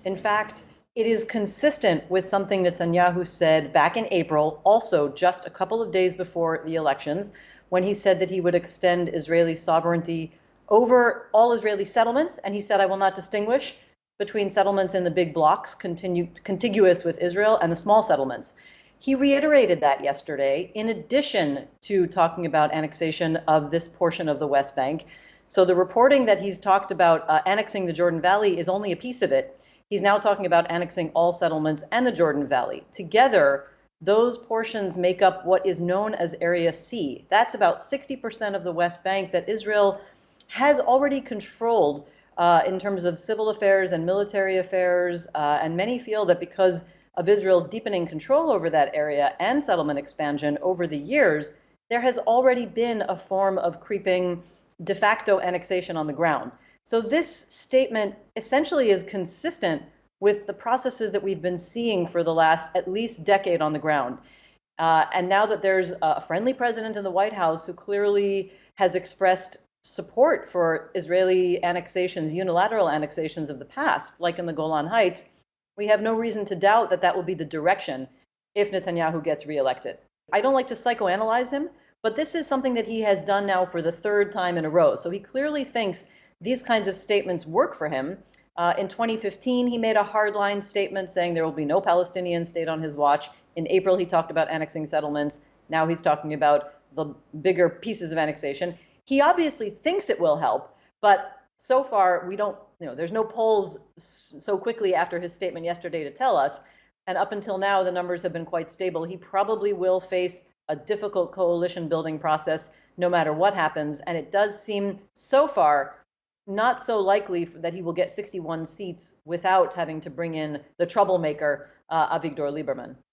In fact, it is consistent with something Netanyahu said back in April, also just a couple of days before the elections, when he said that he would extend Israeli sovereignty over all Israeli settlements. And he said, I will not distinguish between settlements in the big blocks contiguous with Israel and the small settlements. He reiterated that yesterday, in addition to talking about annexation of this portion of the West Bank. So the reporting that he's talked about annexing the Jordan Valley is only a piece of it. He's now talking about annexing all settlements and the Jordan Valley. Together, those portions make up what is known as Area C. That's about 60% of the West Bank that Israel has already controlled in terms of civil affairs and military affairs. And many feel that because of Israel's deepening control over that area and settlement expansion over the years, there has already been a form of creeping de facto annexation on the ground. So this statement essentially is consistent with the processes that we've been seeing for the last at least decade on the ground. And now that there's a friendly president in the White House who clearly has expressed support for Israeli annexations, unilateral annexations of the past, like in the Golan Heights, we have no reason to doubt that that will be the direction if Netanyahu gets reelected. I don't like to psychoanalyze him, but this is something that he has done now for the third time in a row. So he clearly thinks these kinds of statements work for him. In 2015, he made a hardline statement saying there will be no Palestinian state on his watch. In April, he talked about annexing settlements. Now he's talking about the bigger pieces of annexation. He obviously thinks it will help, but so far we don't, there's no polls so quickly after his statement yesterday to tell us. And up until now, the numbers have been quite stable. He probably will face a difficult coalition building process no matter what happens. And it does seem so far not so likely that he will get 61 seats without having to bring in the troublemaker, Avigdor Lieberman.